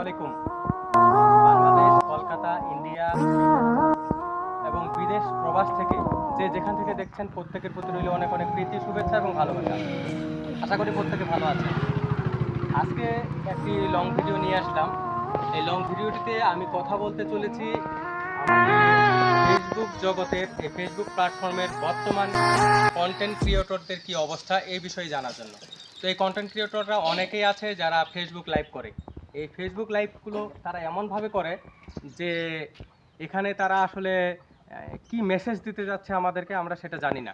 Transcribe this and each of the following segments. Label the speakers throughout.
Speaker 1: আলাইকুম। বাংলাদেশ, কলকাতা, ইন্ডিয়া এবং বিদেশ প্রবাস থেকে যে যেখান থেকে দেখছেন প্রত্যেকের প্রতি রইল অনেক অনেক প্রীতি, শুভেচ্ছা এবং ভালোবাসা। আশা করি প্রত্যেকে ভালো আছেন। আজকে একটি লং ভিডিও নিয়ে আসলাম। এই লং ভিডিওটিতে আমি কথা বলতে চলেছি আমাদের ফেসবুক জগতের, এই ফেসবুক প্ল্যাটফর্মের বর্তমান কন্টেন্ট ক্রিয়েটরদের কি অবস্থা এই বিষয়ে জানার জন্য। তো এই কন্টেন্ট ক্রিয়েটররা অনেকেই আছে যারা ফেসবুক লাইভ করে। এই ফেসবুক লাইভগুলো তারা এমনভাবে করে যে এখানে তারা আসলে কি মেসেজ দিতে যাচ্ছে আমাদেরকে আমরা সেটা জানি না।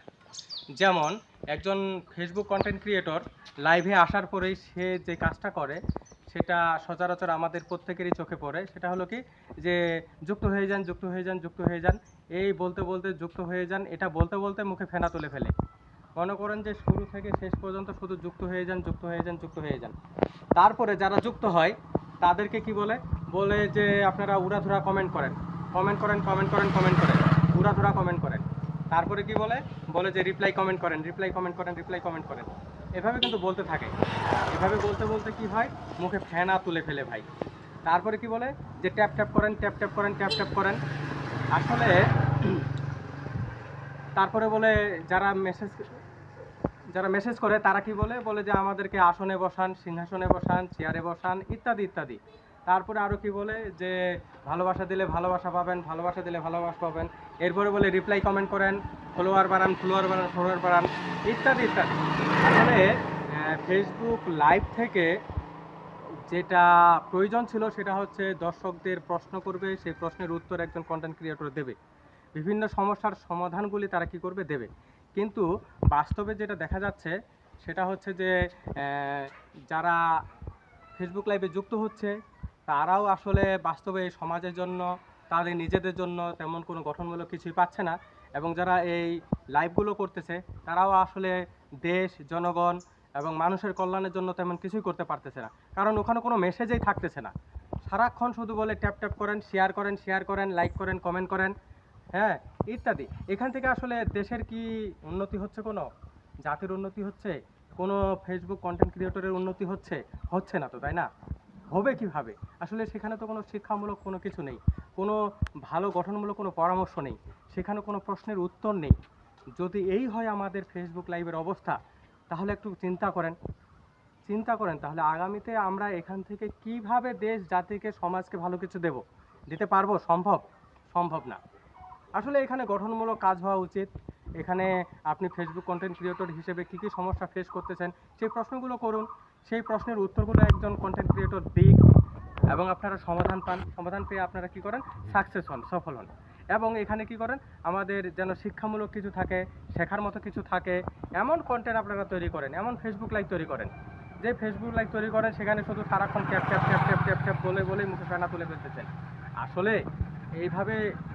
Speaker 1: যেমন একজন ফেসবুক কন্টেন্ট ক্রিয়েটর লাইভে আসার পরেই সে যে কাজটা করে সেটা সচরাচর আমাদের প্রত্যেকেরই চোখে পড়ে। সেটা হলো কি, যে যুক্ত হয়ে যান, যুক্ত হয়ে যান, যুক্ত হয়ে যান, এই বলতে বলতে যুক্ত হয়ে যান, এটা বলতে বলতে মুখে ফেনা তুলে ফেলে। মনে করেন যে শুরু থেকে শেষ পর্যন্ত শুধু যুক্ত হয়ে যান, যুক্ত হয়ে যান, যুক্ত হয়ে যান। তারপরে যারা যুক্ত হয় তাদেরকে কি বলে, বলে যে আপনারা উড়াধুরা কমেন্ট করেন, কমেন্ট করেন, কমেন্ট করেন, কমেন্ট করেন, উড়াধুরা কমেন্ট করেন। তারপরে কি বলে, বলে যে রিপ্লাই কমেন্ট করেন, রিপ্লাই কমেন্ট করেন, রিপ্লাই কমেন্ট করেন। এভাবে কিন্তু বলতে থাকে। এভাবে বলতে বলতে কি হয়, মুখে ফেনা তুলে ফেলে ভাই। তারপরে কি বলে যে ট্যাপ ট্যাপ করেন, ট্যাপ ট্যাপ করেন, ট্যাপ ট্যাপ করেন। আসলে তারপরে বলে যারা মেসেজ করে তারা কি বলে, বলে যে আমাদেরকে আসনে বসান, সিংহাসনে বসান, চেয়ারে বসান, ইত্যাদি ইত্যাদি। তারপরে আরও কি বলে যে ভালোবাসা দিলে ভালোবাসা পাবেন, ভালোবাসা দিলে ভালোবাসা পাবেন। এরপরে বলে রিপ্লাই কমেন্ট করেন, ফলোয়ার বাড়ান, ফলোয়ার বাড়ান, ফলোয়ার বাড়ান, ইত্যাদি ইত্যাদি। আসলে ফেসবুক লাইভ থেকে যেটা প্রয়োজন ছিল সেটা হচ্ছে দর্শকদের প্রশ্ন করবে, সেই প্রশ্নের উত্তর একজন কন্টেন্ট ক্রিয়েটর দেবে, বিভিন্ন সমস্যার সমাধানগুলি তারা কি করবে, দেবে। কিন্তু বাস্তবে যেটা দেখা যাচ্ছে সেটা হচ্ছে যে যারা ফেসবুক লাইভে যুক্ত হচ্ছে তারাও আসলে বাস্তবে এই সমাজের জন্য, তাদের নিজেদের জন্য তেমন কোনো গঠনমূলক কিছুই পাচ্ছে না। এবং যারা এই লাইভগুলো করতেছে তারাও আসলে দেশ, জনগণ এবং মানুষের কল্যাণের জন্য তেমন কিছুই করতে পারতেছে না, কারণ ওখানে কোনো মেসেজেই থাকতেছে না। সারাক্ষণ শুধু বলে ট্যাপ ট্যাপ করেন, শেয়ার করেন, শেয়ার করেন, লাইক করেন, কমেন্ট করেন, হ্যাঁ, ইত্যাদি। এখান থেকে আসলে দেশের কি উন্নতি হচ্ছে, কোনো জাতির উন্নতি হচ্ছে, কোনো ফেসবুক কন্টেন্ট ক্রিয়েটরের উন্নতি হচ্ছে? হচ্ছে না তো, তাই না? হবে কিভাবে? আসলে সেখানে তো কোনো শিক্ষামূলক কোনো কিছু নেই, কোনো ভালো গঠনমূলক কোনো পরামর্শ নেই, সেখানে কোনো প্রশ্নের উত্তর নেই। যদি এই হয় আমাদের ফেসবুক লাইভের অবস্থা, তাহলে একটু চিন্তা করেন, চিন্তা করেন তাহলে আগামীতে আমরা এখান থেকে কিভাবে দেশ, জাতিকে, সমাজকে ভালো কিছু দেব, দিতে পারবো? সম্ভব? সম্ভব না। আসলে এখানে গঠনমূলক কাজ হওয়া উচিত। এখানে আপনি ফেসবুক কন্টেন্ট ক্রিয়েটর হিসেবে কী কী সমস্যা ফেস করতেছেন সেই প্রশ্নগুলো করুন, সেই প্রশ্নের উত্তরগুলো একজন কন্টেন্ট ক্রিয়েটর দিক এবং আপনারা সমাধান পান। সমাধান পেয়ে আপনারা কী করেন, সাকসেস হন, সফল হন। এবং এখানে কী করেন, আমাদের যেন শিক্ষামূলক কিছু থাকে, শেখার মতো কিছু থাকে, এমন কন্টেন্ট আপনারা তৈরি করেন, এমন ফেসবুক লাইভ তৈরি করেন যে ফেসবুক লাইভ তৈরি করেন সেখানে শুধু সারাক্ষণ tap tap tap tap tap tap বলে বলেই মুখে ফেনা তুলে ফেলতেছেন। আসলে এইভাবে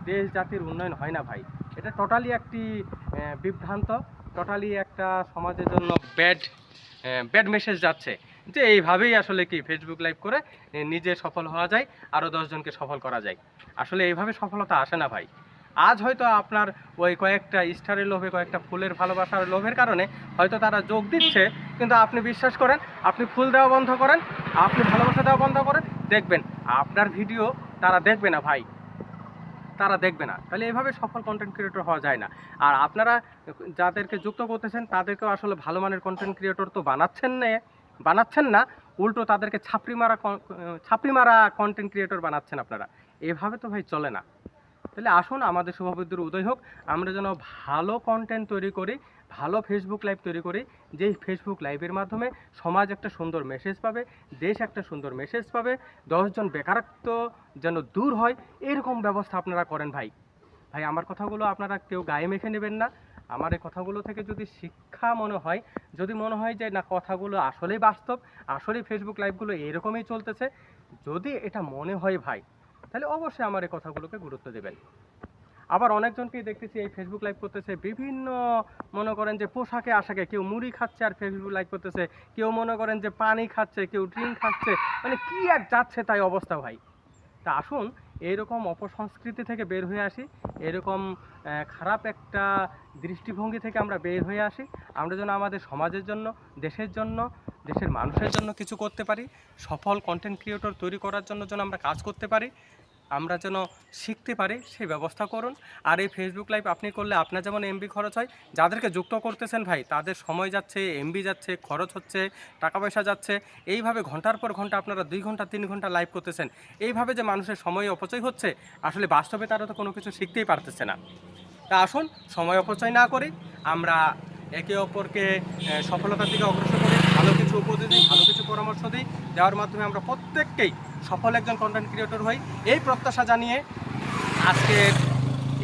Speaker 1: দেশ জাতির উন্নয়ন হয় না ভাই। এটা টোটালি একটি বিভ্রান্ত, টোটালি একটা সমাজের জন্য ব্যাড ব্যাড মেসেজ যাচ্ছে, যে এইভাবেই আসলে কি ফেসবুক লাইভ করে নিজে সফল হওয়া যায়, আরও 10 জনকে সফল করা যায়। আসলে এইভাবে সফলতা আসে না ভাই। আজ হয়তো আপনার ওই কয়েকটা স্টারের লোভে, কয়েকটা ফুলের ভালোবাসার লোভের কারণে হয়তো তারা যোগ দিচ্ছে, কিন্তু আপনি বিশ্বাস করেন, আপনি ফুল দেওয়া বন্ধ করেন, আপনি ভালোবাসা দেওয়া বন্ধ করেন, দেখবেন আপনার ভিডিও তারা দেখবে না ভাই, তারা দেখবে না। তাহলে এভাবে সফল কন্টেন্ট ক্রিয়েটর হওয়া যায় না। আর আপনারা যাদেরকে যুক্ত করতেছেন তাদেরকেও আসলে ভালো মানের কন্টেন্ট ক্রিয়েটর তো বানাচ্ছেন না, উল্টো তাদেরকে ছাপড়ি মারা কন্টেন্ট ক্রিয়েটর বানাচ্ছেন আপনারা। এভাবে তো ভাই চলে না। তাহলে আসুন আমাদের শুভবুদ্ধির উদয় হোক, আমরা যেন ভালো কন্টেন্ট তৈরি করি, ভালো ফেসবুক লাইভ তৈরি করি, যেই ফেসবুক লাইভের মাধ্যমে সমাজ একটা সুন্দর মেসেজ পাবে, দেশ একটা সুন্দর মেসেজ পাবে, 10 জন বেকারত্ব যেন দূর হয়, এরকম ব্যবস্থা আপনারা করেন ভাই। ভাই আমার কথাগুলো আপনারা কেউ গায়ে মেখে নেবেন না। আমার এই কথাগুলো থেকে যদি শিক্ষা মনে হয়, যদি মনে হয় যে না কথাগুলো আসলেই বাস্তব, আসলেই ফেসবুক লাইভগুলো এরকমই চলতেছে, যদি এটা মনে হয় ভাই, তাহলে অবশ্যই আমার এই কথাগুলোকে গুরুত্ব দেবেন। আবার অনেকজনকেই দেখতেছি এই ফেসবুক লাইভ করতেছে বিভিন্ন, মনে করেন যে পোশাকে আশাকে, কেউ মুড়ি খাচ্ছে আর ফেসবুক লাইভ করতেছে, কেউ মনে করেন যে পানি খাচ্ছে, কেউ ড্রিঙ্ক খাচ্ছে, মানে কি এক যাচ্ছে তাই অবস্থা ভাই। তা আসুন এইরকম অপসংস্কৃতি থেকে বের হয়ে আসি, এরকম খারাপ একটা দৃষ্টিভঙ্গি থেকে আমরা বের হয়ে আসি। আমরা যেন আমাদের সমাজের জন্য, দেশের জন্য, দেশের মানুষের জন্য কিছু করতে পারি, সফল কন্টেন্ট ক্রিয়েটর তৈরি করার জন্য যেন আমরা কাজ করতে পারি, আমরা যেন শিখতে পারি, সেই ব্যবস্থা করুন। আর এই ফেসবুক লাইভ আপনি করলে আপনার যেমন এমবি খরচ হয়, যাদেরকে যুক্ত করতেছেন ভাই তাদের সময় যাচ্ছে, এমবি যাচ্ছে, খরচ হচ্ছে, টাকা পয়সা যাচ্ছে। এইভাবে ঘন্টার পর ঘন্টা আপনারা 2 ঘন্টা 3 ঘন্টা লাইভ করতেছেন, এইভাবে যে মানুষের সময় অপচয় হচ্ছে, আসলে বাস্তবে তারা তো কোনো কিছু শিখতেই পারতেছে না। তা আসুন সময় অপচয় না করি, আমরা একে অপরকে সফলতার দিকে অগ্রসর করি, ভালো কিছু উপদেশ দিই, ভালো কিছু পরামর্শ দিই, দেওয়ার মাধ্যমে আমরা প্রত্যেককেই সফল একজন কন্টেন্ট ক্রিয়েটর হই। এই প্রত্যাশা জানিয়ে আজকের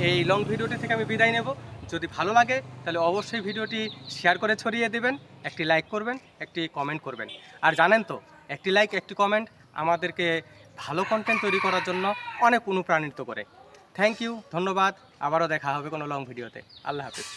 Speaker 1: এই লং ভিডিওটি থেকে আমি বিদায় নেব। যদি ভালো লাগে তাহলে অবশ্যই ভিডিওটি শেয়ার করে ছড়িয়ে দেবেন, একটি লাইক করবেন, একটি কমেন্ট করবেন। আর জানেন তো, একটি লাইক একটি কমেন্ট আমাদেরকে ভালো কন্টেন্ট তৈরি করার জন্য অনেক অনুপ্রাণিত করে। থ্যাংক ইউ, ধন্যবাদ। আবারও দেখা হবে কোনো লং ভিডিওতে। আল্লাহ হাফিজ।